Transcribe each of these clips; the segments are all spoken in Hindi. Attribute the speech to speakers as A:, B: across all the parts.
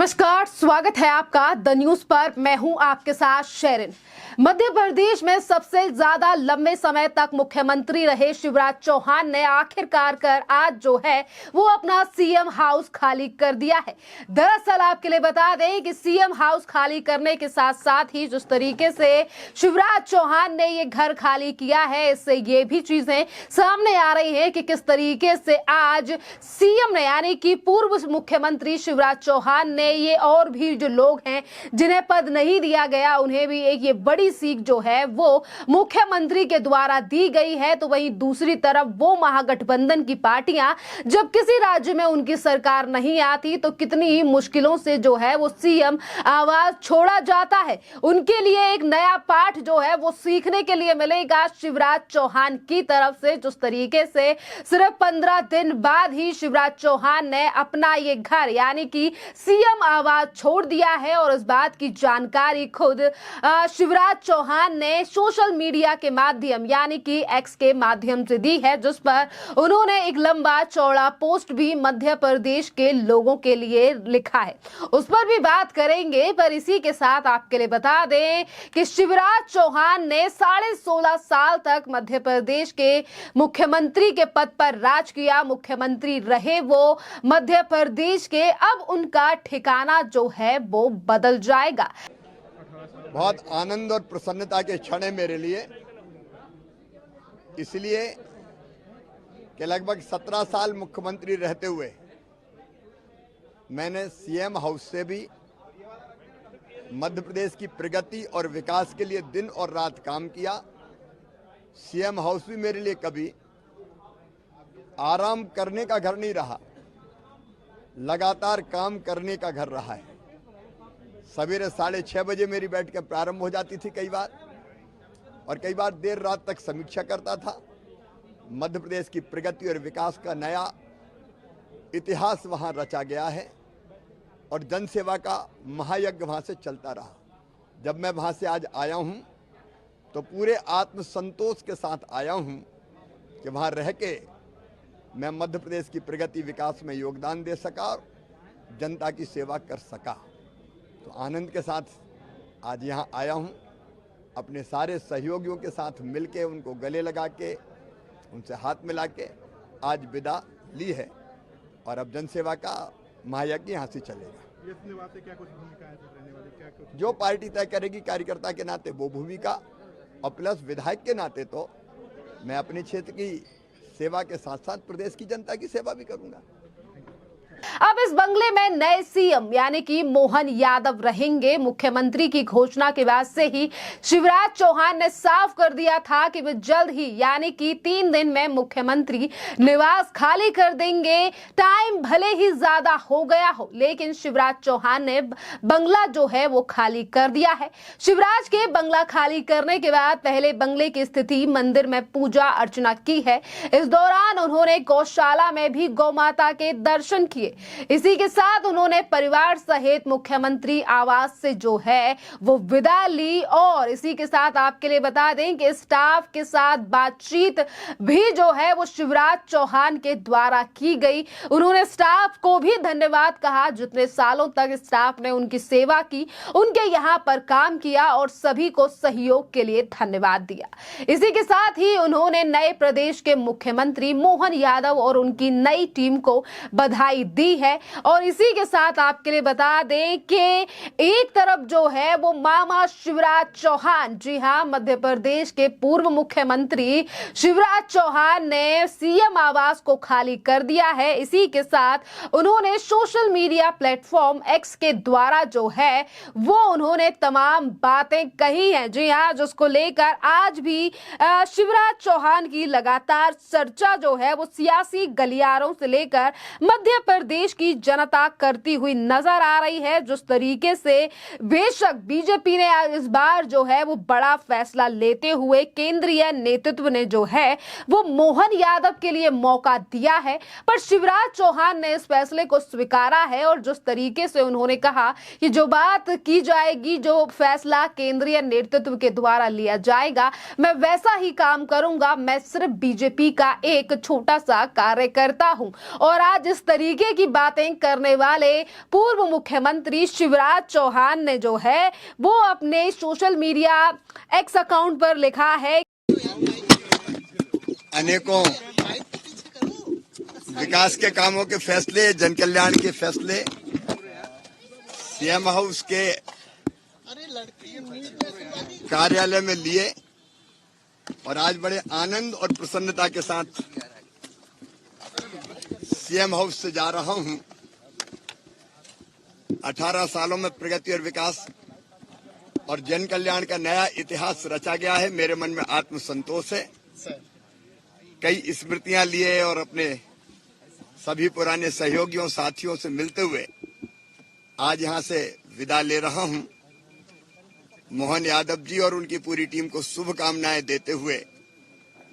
A: नमस्कार, स्वागत है आपका द न्यूज पर। मैं हूं आपके साथ शेरिन। मध्य प्रदेश में सबसे ज्यादा लंबे समय तक मुख्यमंत्री रहे शिवराज चौहान ने आखिरकार कर आज जो है वो अपना सीएम हाउस खाली कर दिया है। दरअसल आपके लिए बता दें कि सीएम हाउस खाली करने के साथ साथ ही जिस तरीके से शिवराज चौहान ने ये घर खाली किया है, इससे ये भी चीजें सामने आ रही है कि किस तरीके से आज सीएम ने यानी कि पूर्व मुख्यमंत्री शिवराज चौहान ने ये और भी जो लोग हैं जिन्हें पद नहीं दिया गया उन्हें भी एक ये बड़ी सीख जो है वो मुख्यमंत्री के द्वारा दी गई है। तो वहीं दूसरी तरफ वो महागठबंधन की पार्टियां जब किसी राज्य में उनकी सरकार नहीं आती तो कितनी ही मुश्किलों से जो है वो सीएम आवाज छोड़ा जाता है। उनके लिए एक नया पाठ जो है वो सीखने के लिए मिलेगा शिवराज चौहान की तरफ से। जिस तरीके से सिर्फ 15 दिन बाद ही शिवराज चौहान ने अपना ये घर यानी कि सीएम आवाज छोड़ दिया है और इस बात की जानकारी खुद शिवराज चौहान ने सोशल मीडिया के माध्यम यानी कि एक्स के माध्यम से दी है, जिस पर उन्होंने एक लंबा चौड़ा पोस्ट भी मध्य प्रदेश के लोगों के लिए लिखा है, उस पर भी बात करेंगे। पर इसी के साथ आपके लिए बता दें कि शिवराज चौहान ने 16.5 साल तक मध्य प्रदेश के मुख्यमंत्री के पद पर राज किया, मुख्यमंत्री रहे वो मध्य प्रदेश के। अब उनका ठिकाना जो है वो बदल जाएगा।
B: बहुत आनंद और प्रसन्नता के क्षण है मेरे लिए, इसलिए कि लगभग 17 साल मुख्यमंत्री रहते हुए मैंने सीएम हाउस से भी मध्य प्रदेश की प्रगति और विकास के लिए दिन और रात काम किया। सीएम हाउस भी मेरे लिए कभी आराम करने का घर नहीं रहा, लगातार काम करने का घर रहा है। सवेरे 6:30 बजे मेरी बैठक प्रारंभ हो जाती थी कई बार, और कई बार देर रात तक समीक्षा करता था। मध्य प्रदेश की प्रगति और विकास का नया इतिहास वहां रचा गया है और जनसेवा का महायज्ञ वहां से चलता रहा। जब मैं वहां से आज आया हूं तो पूरे आत्मसंतोष के साथ आया हूं कि वहां रह के मैं मध्य प्रदेश की प्रगति विकास में योगदान दे सका और जनता की सेवा कर सका। तो आनंद के साथ आज यहाँ आया हूँ, अपने सारे सहयोगियों के साथ मिलके उनको गले लगा के उनसे हाथ मिला के आज विदा ली है और अब जनसेवा का महायज्ञ यहाँ से चलेगा।
C: क्या कुछ भूमिका है रहने वाली, क्या कुछ
B: जो पार्टी तय करेगी कार्यकर्ता के नाते वो भूमिका, और प्लस विधायक के नाते तो मैं अपने क्षेत्र की सेवा के साथ साथ प्रदेश की जनता की सेवा भी करूंगा।
A: अब इस बंगले में नए सीएम यानी कि मोहन यादव रहेंगे। मुख्यमंत्री की घोषणा के बाद से ही शिवराज चौहान ने साफ कर दिया था कि वे जल्द ही यानी कि 3 दिन में मुख्यमंत्री निवास खाली कर देंगे। टाइम भले ही ज्यादा हो गया हो, लेकिन शिवराज चौहान ने बंगला जो है वो खाली कर दिया है। शिवराज के बंगला खाली करने के बाद पहले बंगले की स्थिति मंदिर में पूजा अर्चना की है। इस दौरान उन्होंने गौशाला में भी गौ माता के दर्शन किए। इसी के साथ उन्होंने परिवार सहित मुख्यमंत्री आवास से जो है वो विदा ली। और इसी के साथ आपके लिए बता दें कि स्टाफ के साथ बातचीत भी जो है वो शिवराज चौहान के द्वारा की गई। उन्होंने स्टाफ को भी धन्यवाद कहा, जितने सालों तक स्टाफ ने उनकी सेवा की, उनके यहाँ पर काम किया और सभी को सहयोग के लिए धन्यवाद दिया। इसी के साथ ही उन्होंने नए प्रदेश के मुख्यमंत्री मोहन यादव और उनकी नई टीम को बधाई दी है। और इसी के साथ आपके लिए बता दें कि एक तरफ जो है वो मामा शिवराज चौहान, जी हां, मध्य प्रदेश के पूर्व मुख्यमंत्री शिवराज चौहान ने सीएम आवास को खाली कर दिया है। इसी के साथ उन्होंने सोशल मीडिया प्लेटफॉर्म एक्स के द्वारा जो है वो उन्होंने तमाम बातें कही हैं, जी हां, जिसको लेकर आज भी शिवराज चौहान की लगातार चर्चा जो है वो सियासी गलियारों से लेकर मध्य प्रदेश की जनता करती हुई नजर आ रही है। जिस तरीके से बेशक बीजेपी ने इस बार जो है वो बड़ा फैसला लेते हुए केंद्रीय नेतृत्व ने जो है वो मोहन यादव के लिए मौका दिया है, पर शिवराज चौहान ने इस फैसले को स्वीकारा है। और जिस तरीके से उन्होंने कहा कि जो बात की जाएगी, जो फैसला केंद्रीय नेतृत्व के द्वारा लिया जाएगा, मैं वैसा ही काम करूंगा। मैं सिर्फ बीजेपी का एक छोटा सा कार्यकर्ता हूं। और आज इस तरीके की बातें करने वाले पूर्व मुख्यमंत्री शिवराज चौहान ने जो है वो अपने सोशल मीडिया एक्स अकाउंट पर लिखा है,
B: अनेकों विकास के कामों के फैसले, जन कल्याण के फैसले सीएम हाउस के कार्यालय में लिए और आज बड़े आनंद और प्रसन्नता के साथ सीएम हाउस से जा रहा हूं। 18 सालों में प्रगति और विकास और जन कल्याण का नया इतिहास रचा गया है। मेरे मन में आत्मसंतोष है। कई स्मृतियां लिए और अपने सभी पुराने सहयोगियों साथियों से मिलते हुए आज यहां से विदा ले रहा हूं। मोहन यादव जी और उनकी पूरी टीम को शुभकामनाएं देते हुए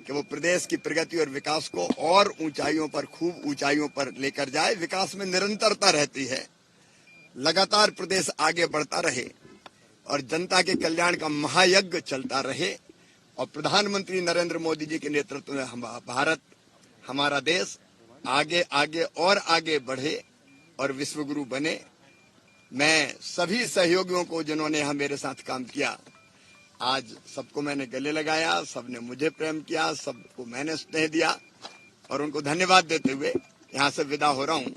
B: कि वो प्रदेश की प्रगति और विकास को और ऊंचाइयों पर, खूब ऊंचाइयों पर लेकर जाए। विकास में निरंतरता रहती है, लगातार प्रदेश आगे बढ़ता रहे और जनता के कल्याण का महायज्ञ चलता रहे और प्रधानमंत्री नरेंद्र मोदी जी के नेतृत्व में भारत, हमारा देश आगे आगे और आगे बढ़े और विश्वगुरु बने। मैं सभी सहयोगियों को जिन्होंने यहाँ मेरे साथ काम किया, आज सबको मैंने गले लगाया, सबने मुझे प्रेम किया, सबको मैंने स्नेह दिया और उनको धन्यवाद देते हुए यहाँ से विदा हो रहा हूँ।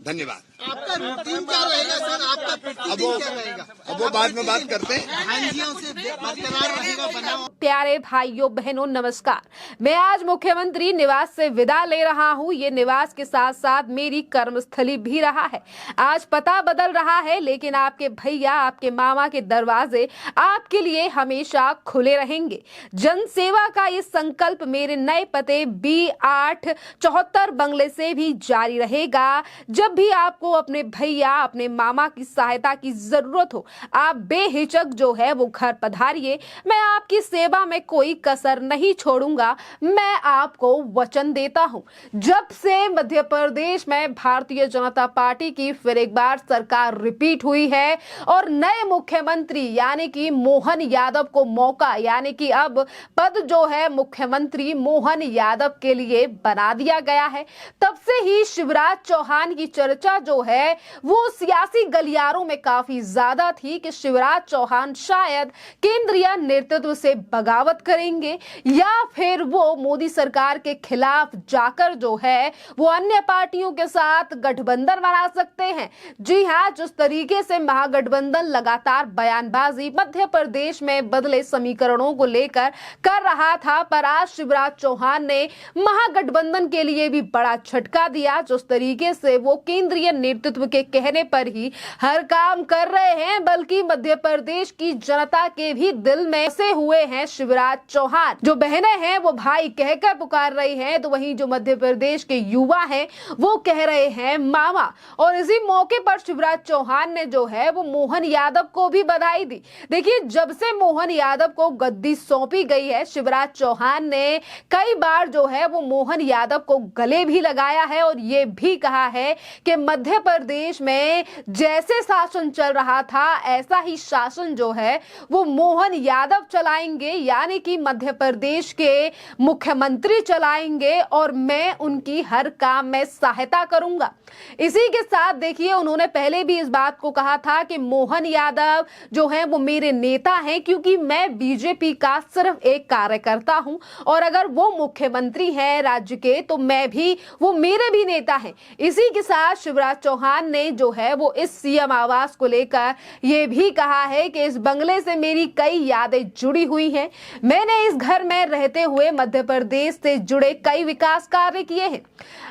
B: धन्यवाद।
D: आपका रूटीन क्या रहेगा सर? आपका प्रतिदिन क्या रहेगा?
B: अब वो बाद में बात करते हैं।
D: भाइयों से बरकरार रहेगा बनाओ।
A: प्यारे भाइयों बहनों नमस्कार। मैं आज मुख्यमंत्री निवास से विदा ले रहा हूं। ये निवास के साथ साथ मेरी कर्मस्थली भी रहा है। आज पता बदल रहा है, लेकिन आपके भैया, आपके मामा के दरवाजे आपके लिए हमेशा खुले रहेंगे। जन सेवा का ये संकल्प मेरे नए पते B8 74 बंगले से भी जारी रहेगा। जब भी आपको अपने भैया, अपने मामा की सहायता की जरूरत हो, आप बेहिचक जो है वो घर पधारिए। मैं आपकी सेवा में कोई कसर नहीं छोड़ूंगा। मैं आपको वचन देता हूं। जब से मध्य प्रदेश में भारतीय जनता पार्टी की फिर एक बार सरकार रिपीट हुई है और नए मुख्यमंत्री यानी कि मोहन यादव को मौका, यानी कि अब पद जो है मुख्यमंत्री मोहन यादव के लिए बना दिया गया है, तब से ही शिवराज चौहान की चर्चा जो है वो सियासी गलियारों में काफी ज्यादा थी कि शिवराज चौहान शायद केंद्रीय नेतृत्व से बगावत करेंगे या फिर वो मोदी सरकार के खिलाफ जाकर जो है वो अन्य पार्टियों के साथ गठबंधन बना सकते हैं। जी हां, जिस तरीके से महागठबंधन लगातार बयानबाजी मध्य प्रदेश में बदले समीकरणों को लेकर कर रहा था, पर आज शिवराज चौहान ने महागठबंधन के लिए भी बड़ा झटका दिया। जिस तरीके से वो केंद्रीय नेतृत्व के कहने पर ही हर काम कर रहे हैं, बल्कि मध्य प्रदेश की जनता के भी दिल में बसे हुए हैं शिवराज चौहान। जो बहनें हैं वो भाई कहकर पुकार रही हैं, तो वहीं जो मध्य प्रदेश के युवा हैं वो कह रहे हैं मामा। और इसी मौके पर शिवराज चौहान ने जो है वो मोहन यादव को भी बधाई दी। देखिए, जब से मोहन यादव को गद्दी सौंपी गई है, शिवराज चौहान ने कई बार जो है वो मोहन यादव को गले भी लगाया है और ये भी कहा है कि मध्य प्रदेश में जैसे शासन चल रहा था ऐसा ही शासन जो है वो मोहन यादव चलाएंगे, यानी कि मध्य प्रदेश के मुख्यमंत्री चलाएंगे और मैं उनकी हर काम में सहायता करूंगा। इसी के साथ देखिए, उन्होंने पहले भी इस बात को कहा था कि मोहन यादव जो है वो मेरे नेता हैं, क्योंकि मैं बीजेपी का सिर्फ एक कार्यकर्ता हूं और अगर वो मुख्यमंत्री हैं राज्य के तो मैं भी, वो मेरे भी नेता हैं। इसी के साथ शिवराज चौहान ने जो है वो इस सीएम आवास को लेकर ये भी कहा है कि इस बंगले से मेरी कई यादें जुड़ी हुई हैं। मैंने इस घर में रहते हुए मध्य प्रदेश से जुड़े कई विकास कार्य किए हैं।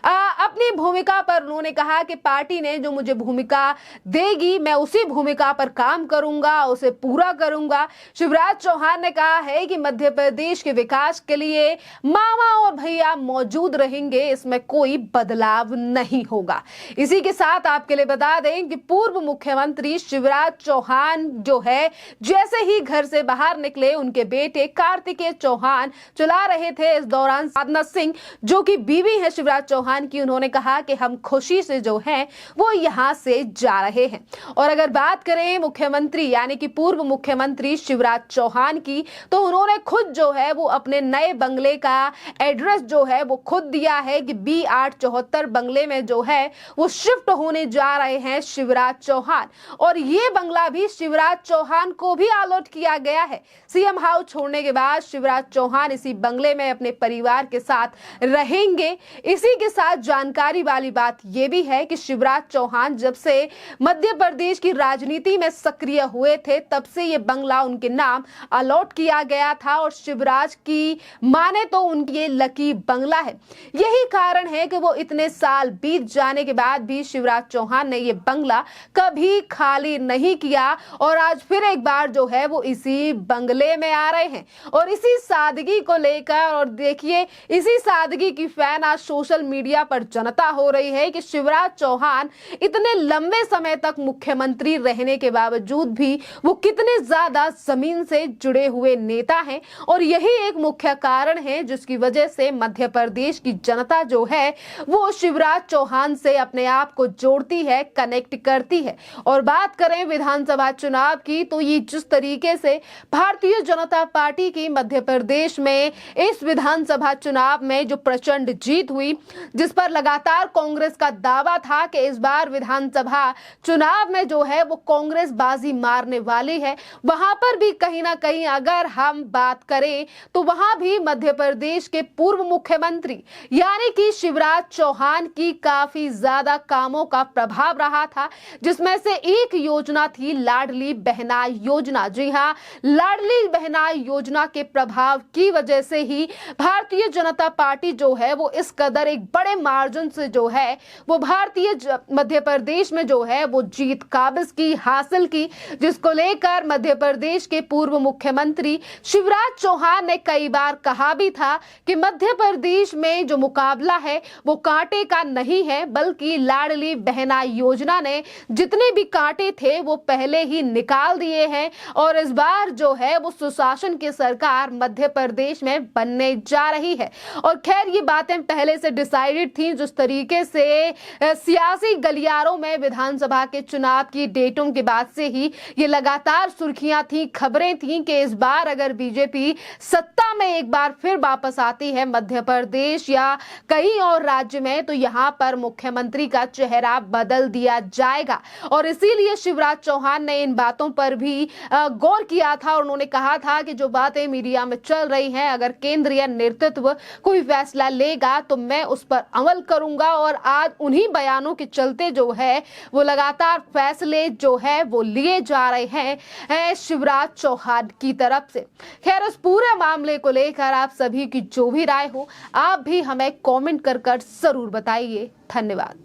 A: अपनी भूमिका पर उन्होंने कहा कि पार्टी ने जो मुझे भूमिका देगी मैं उसी भूमिका पर काम करूंगा, उसे पूरा करूंगा। शिवराज चौहान ने कहा है कि मध्य प्रदेश के विकास के लिए मामा और भैया मौजूद रहेंगे, इसमें कोई बदलाव नहीं होगा। इसी के साथ आपके लिए बता दें कि पूर्व मुख्यमंत्री शिवराज चौहान जो है, जैसे ही घर से बाहर निकले उनके बेटे कार्तिकेय चौहान चला रहे थे। इस दौरान साधना सिंह जो कि बीवी है शिवराज चौहान की, उन्होंने कहा कि हम खुशी से जो है वो यहाँ से जा रहे हैं। और अगर बात करें मुख्यमंत्री यानी कि पूर्व मुख्यमंत्री शिवराज चौहान की, तो उन्होंने खुद जो है वो अपने नए बंगले का एड्रेस जो है वो खुद दिया है कि B874 बंगले में जो है वो शिफ्ट होने जा रहे हैं शिवराज चौहान। और ये बंगला भी शिवराज चौहान को भी अलॉट किया गया है। सीएम हाउस छोड़ने के बाद शिवराज चौहान इसी बंगले में अपने परिवार के साथ रहेंगे। इसी के साथ जानकारी वाली बात यह भी है कि शिवराज चौहान जब से मध्य प्रदेश की राजनीति में सक्रिय हुए थे, तब से ये बंगला उनके नाम अलॉट किया गया था और शिवराज की माने तो उनकी ये लकी बंगला है। यही कारण है कि वो इतने साल बीत जाने के बाद भी शिवराज चौहान ने ये बंगला कभी खाली नहीं किया और आज फिर एक बार जो है वो इसी बंगले में आ रहे हैं। और इसी सादगी को लेकर, और देखिए इसी सादगी की फैन आज सोशल मीडिया पर जनता हो रही है कि शिवराज चौहान इतने लंबे समय तक मुख्यमंत्री रहने के बावजूद भी वो कितने ज्यादा जमीन से जुड़े हुए नेता हैं। और यही एक मुख्य कारण है जिसकी वजह से मध्य प्रदेश की जनता जो है वो शिवराज चौहान से अपने आप को जोड़ती है, कनेक्ट करती है। और बात करें विधानसभा चुनाव की, तो ये जिस तरीके से भारतीय जनता पार्टी की मध्य प्रदेश में इस विधानसभा चुनाव में जो प्रचंड जीत हुई, जिस पर लगातार कांग्रेस का दावा था कि इस बार विधानसभा चुनाव में जो है वो कांग्रेस बाजी मारने वाली है, वहां पर भी कहीं ना कहीं अगर हम बात करें तो वहां भी मध्य प्रदेश के पूर्व मुख्यमंत्री यानी कि शिवराज चौहान की काफी ज्यादा कामों का प्रभाव रहा था, जिसमें से एक योजना थी लाडली बहना योजना। जी हां, लाडली बहना योजना के प्रभाव की वजह से ही भारतीय जनता पार्टी जो है वो इस कदर एक बड़े मार्जिन से जो है वो भारतीय मध्य प्रदेश में जो है वो जीत काबिज की, हासिल की, जिसको लेकर मध्य प्रदेश के पूर्व मुख्यमंत्री शिवराज चौहान ने कई बार कहा भी था कि मध्य प्रदेश में जो मुकाबला है वो कांटे का नहीं है, बल्कि लाडली बहना योजना ने जितने भी कांटे थे वो पहले ही निकाल दिए हैं और इस बार जो है वो सुशासन की सरकार मध्य प्रदेश में बनने जा रही है। और खैर ये बातें पहले से डिसाइडेड थी। जिस तरीके से सियासी गलियारों में विधानसभा के चुनाव की डेटों के बाद से ही ये लगातार सुर्खियां थी, खबरें थी कि इस बार अगर बीजेपी सत्ता में एक बार फिर वापस आती है मध्य प्रदेश या कहीं और राज्य में, तो यहाँ पर मुख्यमंत्री का चेहरा बदल दिया जाएगा। और इसीलिए शिवराज चौहान ने इन बातों पर भी गौर किया था और उन्होंने कहा था कि जो बातें मीडिया में चल रही हैं, अगर केंद्रीय नेतृत्व कोई फैसला लेगा तो मैं उस पर अमल करूंगा। और आज उन्हीं बयानों के चलते जो है वो लगातार फैसले जो है वो लिए जा रहे हैं शिवराज चौहान की तरफ से। खैर इस पूरे मामले को लेकर आप सभी की जो भी राय हो, आप भी हमें कमेंट कर जरूर बताइए। धन्यवाद।